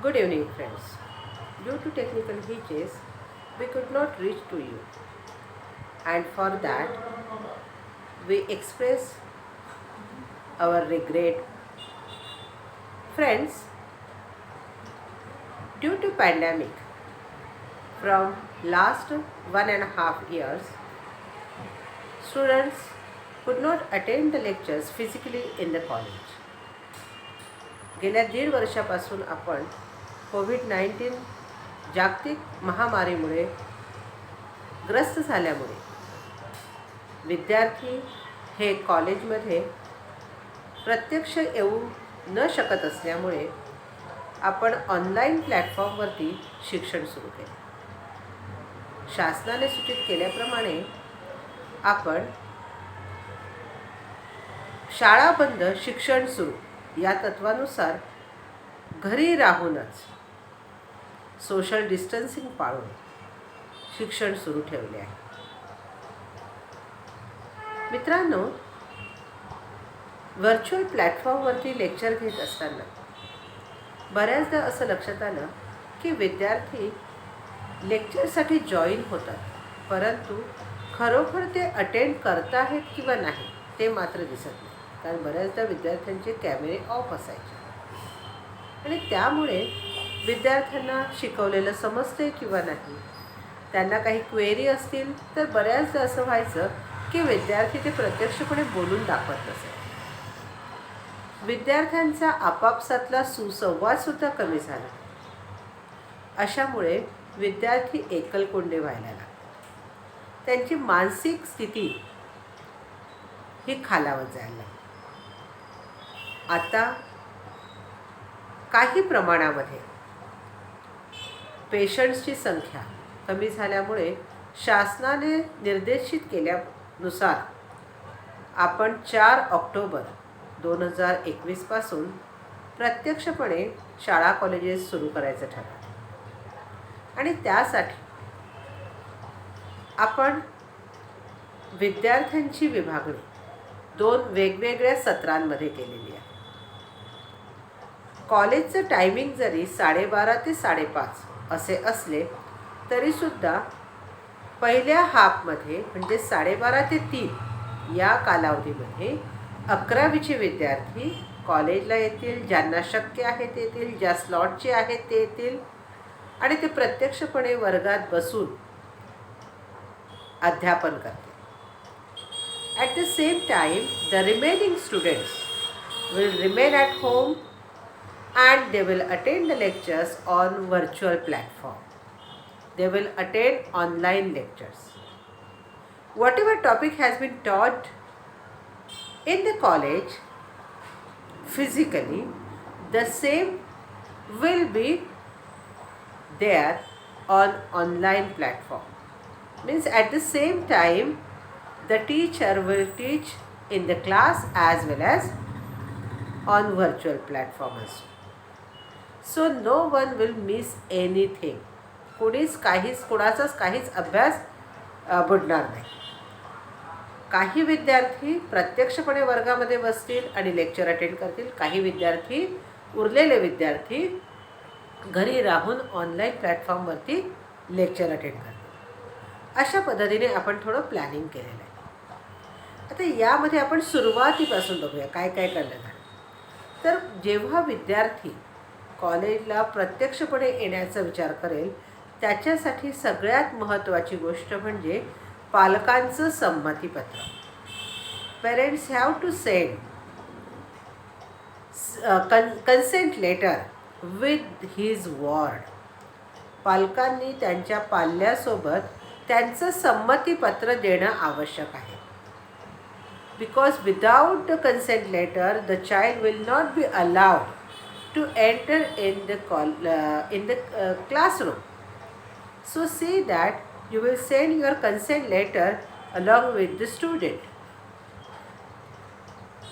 Good evening, friends. Due to technical hitches, we could not reach to you, and for that, we express our regret. Friends, due to pandemic, from last 1.5 years, students could not attend the lectures physically in the college. गेल्या 1.5 वर्षापासून आपण कोविड-19 जागतिक महामारीमुळे ग्रस्त झाल्यामुळे विद्यार्थी हे कॉलेजमध्ये प्रत्यक्ष येऊ न शकत असल्यामुळे आपण ऑनलाईन प्लॅटफॉर्मवरती शिक्षण सुरू केले. शासनाने सूचित केल्याप्रमाणे आपण शाळा बंद शिक्षण सुरू या तत्वानुसार घरी राहूनच सोशल डिस्टन्सिंग पाळून शिक्षण सुरू ठेवले आहे. मित्रांनो, व्हर्च्युअल प्लॅटफॉर्मवरती लेक्चर घेत असताना बऱ्याचदा असं लक्षात आलं की विद्यार्थी लेक्चरसाठी जॉईन होतात, परंतु खरोखर ते अटेंड करत आहेत किंवा नाही ते मात्र दिसत नाही. कारण बऱ्याचदा विद्यार्थ्यांचे कॅमेरे ऑफ असायचे आणि त्यामुळे विद्यार्थ्यांना शिकवलेलं समजते किंवा नाही. त्यांना काही क्वेरी असतील तर बऱ्याचदा असं व्हायचं की विद्यार्थी ते प्रत्यक्षपणे बोलून दाखवत नसायचे. विद्यार्थ्यांचा आपापसातला सुसंवादसुद्धा कमी झाला. अशामुळे विद्यार्थी एकलकोंडे व्हायला लागले. त्यांची मानसिक स्थिती ही खालावत जायला लागली. आता काही प्रमाणामध्ये पेशंट्सची संख्या कमी झाल्यामुळे शासनाने निर्देशित केल्यानुसार आपण 4 ऑक्टोबर 2021 पासून प्रत्यक्षपणे शाळा कॉलेजेस सुरू करायचं ठरवलं आणि त्यासाठी आपण विद्यार्थ्यांची विभागणी 2 वेगवेगळ्या सत्रांमध्ये केलेली आहे. कॉलेजचं टायमिंग जरी 12:30 ते 5:30 असे असले तरीसुद्धा पहिल्या हाफमध्ये म्हणजे 12:30 ते 3 या कालावधीमध्ये 11वीचे विद्यार्थी कॉलेजला येतील. ज्यांना शक्य आहे ते येतील, ज्या स्लॉटचे आहेत ते येतील आणि ते प्रत्यक्षपणे वर्गात बसून अध्यापन करतील. At the same time, the remaining students will remain at home and they will attend the lectures on virtual platform. They will attend online lectures. Whatever topic has been taught in the college physically, the same will be there on online platform. Means at the same time, the teacher will teach in the class as well as on virtual platform also. So no one will miss anything. कोणाचाच काहीच अभ्यास बुडणार नाही. काही विद्यार्थी प्रत्यक्षपणे वर्गामध्ये बसतील आणि लेक्चर अटेंड करतील. काही विद्यार्थी उरलेले विद्यार्थी घरी राहून ऑनलाईन प्लॅटफॉर्मवरती लेक्चर अटेंड करतील. अशा पद्धतीने आपण थोडं प्लॅनिंग केलेलं आहे. आता यामध्ये आपण सुरुवातीपासून बघूया काय काय करण्यात आलं. तर जेव्हा विद्यार्थी कॉलेजला प्रत्यक्षपणे येण्याचा विचार करेल त्याच्यासाठी सगळ्यात महत्त्वाची गोष्ट म्हणजे पालकांचं संमतीपत्र. Parents have to send consent letter with his ward. पालकांनी त्यांच्या पाल्यासोबत त्यांचं संमतीपत्र देणं आवश्यक आहे. Because without the consent letter, the child will not be allowed to enter in the classroom. So see that you will send your consent letter along with the student.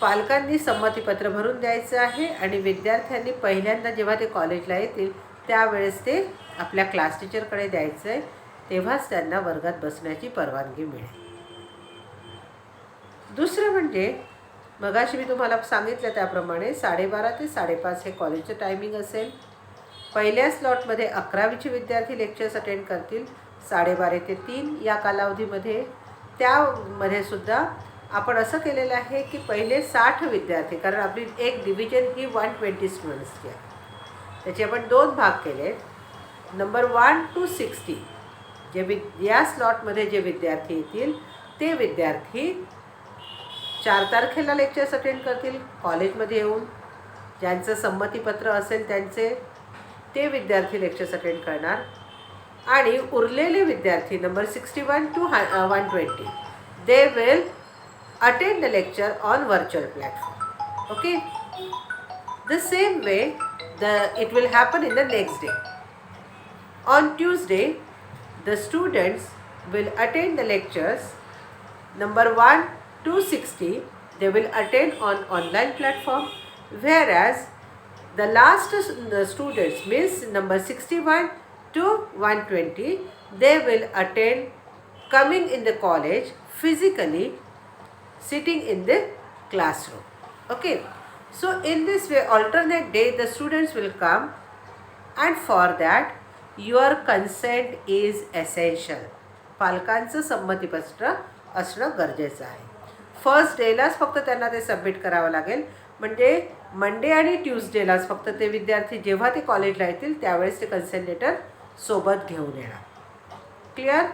पालकांनी संमतीपत्र भरून द्यायचं आहे आणि विद्यार्थ्यांनी पहिल्यांदा जेव्हा ते कॉलेजला येतील त्यावेळेस ते आपल्या क्लास टीचरकडे द्यायचं आहे. तेव्हाच त्यांना वर्गात बसण्याची परवानगी मिळेल. दुसरं म्हणजे मगाशी मी तुम्हाला सांगितलं त्याप्रमाणे 12:30 ते 5:30 हे कॉलेजचं टायमिंग असेल पहिल्या स्लॉटमध्ये 11वीचे विद्यार्थी लेक्चर्स अटेंड करतील 12:30 ते 3 या कालावधीमध्ये. त्यामध्ये सुद्धा आपण असं केलेलं आहे की पहिले 60 विद्यार्थी, कारण आपली एक डिव्हिजन ही 120 स्टुडंट्सची आहे, त्याचे आपण 2 भाग केले. नंबर 1 to 60 या स्लॉटमध्ये जे विद्यार्थी येतील ते विद्यार्थी 4 तारखेला लेक्चर्स अटेंड करतील कॉलेजमध्ये येऊन. ज्यांचं संमतीपत्र असेल ते विद्यार्थी लेक्चर्स अटेंड करणार. आणि उरलेले विद्यार्थी number 61 to 120 they will attend the lecture on virtual platform. Okay, the same way it will happen in the next day. On Tuesday the students will attend the lectures number 1 to 60. They will attend on online platform, whereas the last students means number 61 to 120 they will attend coming in the college physically, sitting in the classroom. Okay, so in this way alternate day the students will come, and for that your consent is essential. पालकांचं संमतीपत्र असणं गरजेचं आहे. First डेलाच फक्त त्यांना ते submit करावं लागेल, म्हणजे मंडे आणि ट्यूजडेलाच फक्त ते विद्यार्थी जेव्हा ते कॉलेजला येतील त्यावेळेस ते कन्सेंट लेटर सोबत घेऊन येणार. क्लिअर?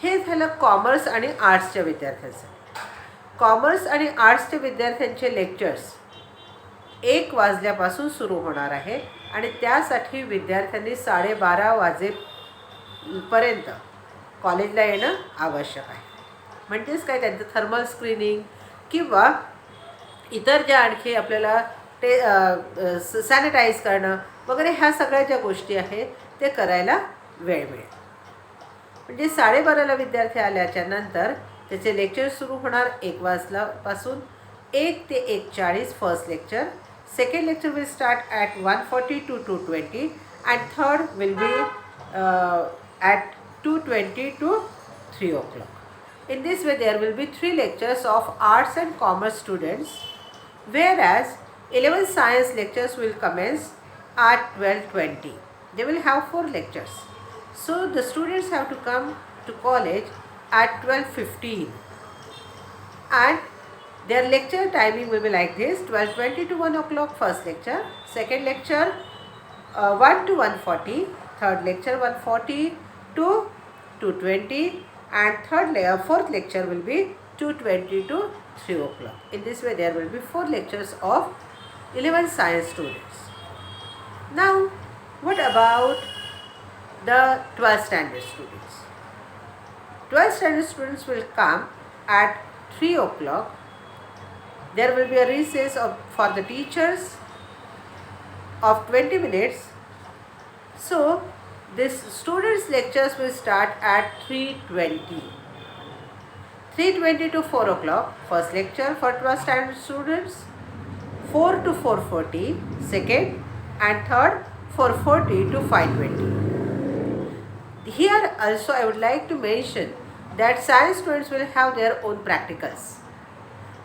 हे झालं कॉमर्स आणि आर्ट्सच्या विद्यार्थ्यांचं. कॉमर्स आणि आर्ट्सच्या विद्यार्थ्यांचे लेक्चर्स 1 वाजल्यापासून सुरू होणार आहे आणि त्यासाठी विद्यार्थ्यांनी 12:30 वाजेपर्यंत कॉलेजला येणं आवश्यक आहे. म्हणजेच काय, त्यांचं थर्मल स्क्रीनिंग किंवा इतर ज्या आणखी आपल्याला सॅनिटाईज करणं वगैरे ह्या सगळ्या ज्या गोष्टी आहेत ते करायला वेळ मिळेल. म्हणजे 12:30ला विद्यार्थी आल्याच्या नंतर त्याचे लेक्चर सुरू होणार 1 वाजल्यापासून. 1 ते 1:40 first lecture. Second lecture will start at 1:40 to 2:20 and third will be at 2:20 to 3 o'clock. In this way there will be 3 lectures of arts and commerce students, whereas 11 science lectures will commence at 12:20. They will have 4 lectures. So the students have to come to college at 12:15, and their lecture timing will be like this: 12:20 to 1 o'clock first lecture, second lecture 1 to 1:40, third lecture 1:40 to 2:20, and fourth lecture will be 2:20 to 3 o'clock. In this way there will be 4 lectures of 11 science students. Now what about the 12th standard students? 12th standard students will come at 3 o'clock. There will be a recess for the teachers of 20 minutes. So this students lectures will start at 3:20. 3:20 to 4 o'clock first lecture for 12th standard students. 4 to 4:40 second, and third 4:40 to 5:20. Here also I would like to mention that science students will have their own practicals.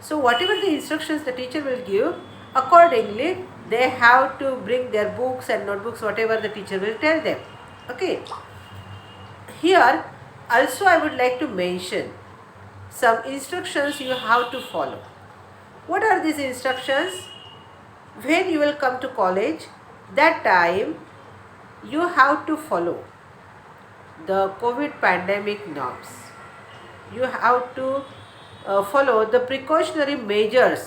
So whatever the instructions the teacher will give, accordingly they have to bring their books and notebooks, whatever the teacher will tell them. Okay. Here also I would like to mention some instructions you have to follow. What are these instructions? When you will come to college, that time you have to follow the COVID pandemic norms. You have to follow the precautionary measures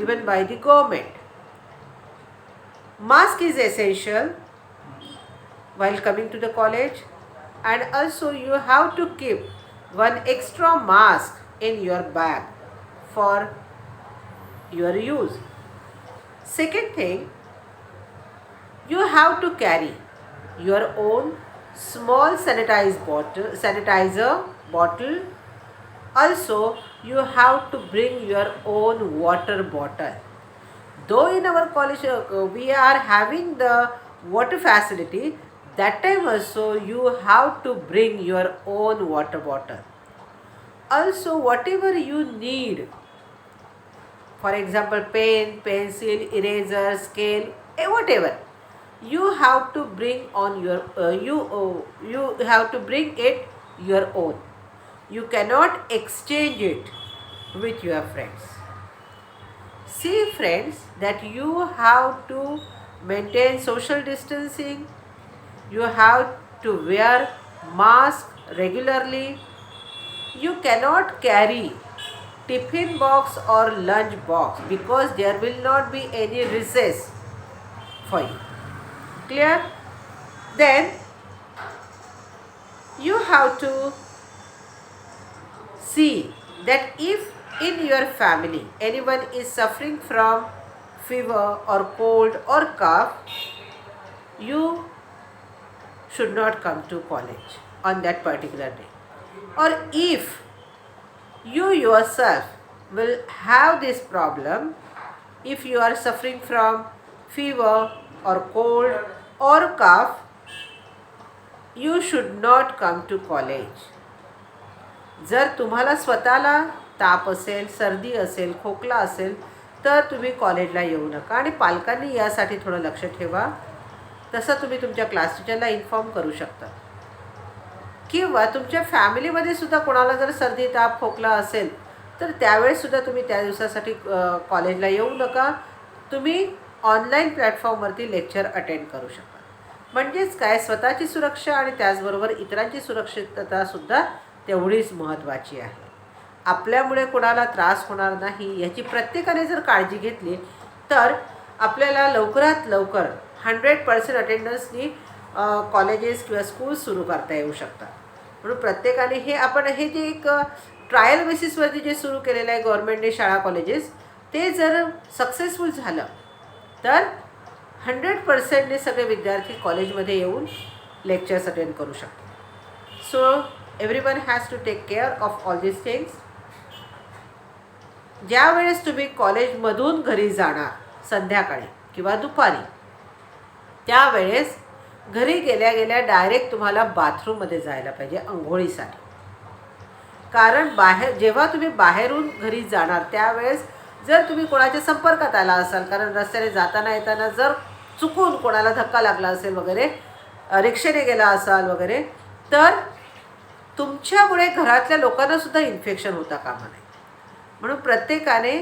given by the government. Mask is essential while coming to the college, and also you have to keep one extra mask in your bag for your use. Second thing, you have to carry your own small sanitizer bottle. Also you have to bring your own water bottle. Though in our college we are having the water facility, that time also you have to bring your own water bottle. Also whatever you need, for example pen, pencil, eraser, scale, whatever, you have to bring on your you have to bring it your own. You cannot exchange it with your friends. See friends, that you have to maintain social distancing, you have to wear mask regularly, you cannot carry tiffin box or lunch box because there will not be any recess for you. Clear? Then you have to see that if in your family anyone is suffering from fever or cold or cough, you should not come to college on that particular day. Or if you yourself will have this problem, if you are suffering from fever or cold or cough, you should not come to college. जर तुम्हाला स्वतःला ताप असेल, सर्दी असेल, खोकला असेल तर तुम्ही कॉलेजला येऊ नका. आणि पालकांनी यासाठी थोडं लक्ष ठेवा. तसं तुम्ही तुमच्या क्लास टीचरला इन्फॉर्म करू शकता. किंवा तुमच्या फॅमिलीमध्ये सुद्धा कोणाला जर सर्दी, ताप, खोकला असेल तर त्यावेळेससुद्धा तुम्ही त्या दिवसासाठी कॉलेजला येऊ नका. तुम्ही ऑनलाईन प्लॅटफॉर्मवरती लेक्चर अटेंड करू शकता. म्हणजेच काय, स्वतःची सुरक्षा आणि त्याचबरोबर इतरांची सुरक्षिततासुद्धा तेवढीच महत्त्वाची आहे. आपल्यामुळे कोणाला त्रास होणार नाही याची प्रत्येकाने जर काळजी घेतली तर आपल्याला लवकरात लवकर 100% अटेंडन्सनी कॉलेजेस किंवा स्कूल्स सुरू करता येऊ शकतात. म्हणून प्रत्येकाने हे जे एक ट्रायल बेसिसवरती जे सुरू केलेलं आहे गव्हर्नमेंटने शाळा कॉलेजेस, ते जर सक्सेसफुल झालं तर 100%ने सगळे विद्यार्थी कॉलेजमध्ये येऊन लेक्चर्स अटेंड करू शकतात. So everyone has to take care of all this things. ज्या वेळेस तुम्ही कॉलेजमधून घरी जाणार संध्याकाळी किंवा दुपारी, त्यावेळेस घरी गेल्या गेल्या डायरेक्ट तुम्हाला बाथरूममध्ये जायला पाहिजे अंघोळीसाठी. कारण जेव्हा तुम्ही बाहेरून घरी जाणार त्यावेळेस जर तुम्ही कोणाच्या संपर्कात आला असाल, कारण रस्त्याने जाताना येताना जर चुकून कोणाला धक्का लागला असेल वगैरे, रिक्षेने गेला असाल वगैरे, तर तुमच्यामुळे घरातल्या लोकांनासुद्धा इन्फेक्शन होता कामा नये. म्हणून प्रत्येकाने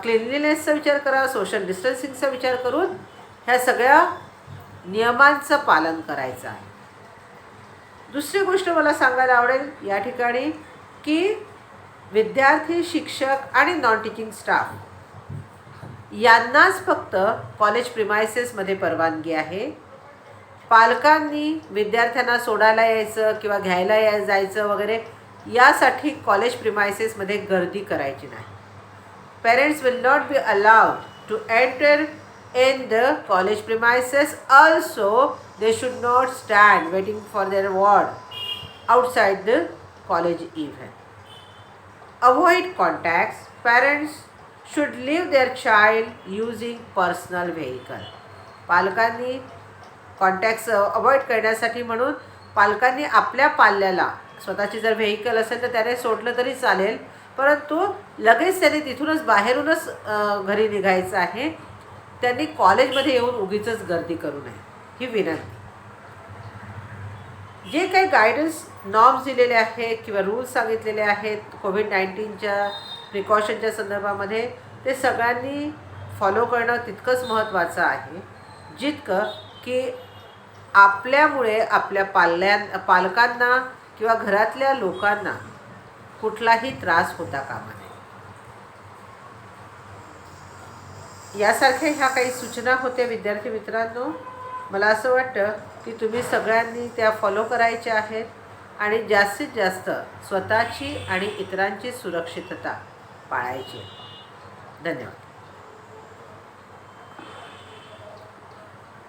क्लिनलीनेसचा विचार करा, सोशल डिस्टन्सिंगचा विचार करून ह्या सगळ्या नियमांचं पालन करायचं आहे. दुसरी गोष्ट मला सांगायला आवडेल या ठिकाणी की विद्यार्थी, शिक्षक आणि नॉन टीचिंग स्टाफ यांनाच फक्त कॉलेज प्रिमायसेसमध्ये परवानगी आहे. पालकांनी विद्यार्थ्यांना सोडायला यायचं किंवा घ्यायला जायचं वगैरे यासाठी कॉलेज प्रिमायसेसमध्ये गर्दी करायची नाही. Parents will not be allowed to enter in the college premises. Also, they should not stand waiting for their ward outside the college even. Avoid contacts. Parents should leave their child using personal vehicle. पालकांनी contacts avoid करण्यासाठी म्हणून पालकांनी आपल्या पाल्याला स्वतःची जर vehicle असेल तर त्याने सोडलं तरी चालेल, परंतु लगेच त्याने तिथूनच बाहेरूनच घरी निघायचं आहे. त्यांनी कॉलेजमध्ये येऊन उगीचच गर्दी करू नये ही विनंती. जे काही गायडन्स नॉर्म्स दिलेले आहेत किंवा रूल्स सांगितलेले आहेत कोविड-19च्या प्रिकॉशनच्या संदर्भामध्ये, ते सगळ्यांनी फॉलो करणं तितकंच महत्त्वाचं आहे जितकं की आपल्यामुळे आपल्या पालकांना किंवा घरातल्या लोकांना कुठलाही त्रास होता कामा नये. यासारख्या ह्या काही सूचना होत्या विद्यार्थी मित्रांनो. मला असं वाटतं की तुम्ही सगळ्यांनी त्या फॉलो करायच्या आहेत आणि जास्तीत जास्त स्वतःची आणि इतरांची सुरक्षितता पाळायची. धन्यवाद.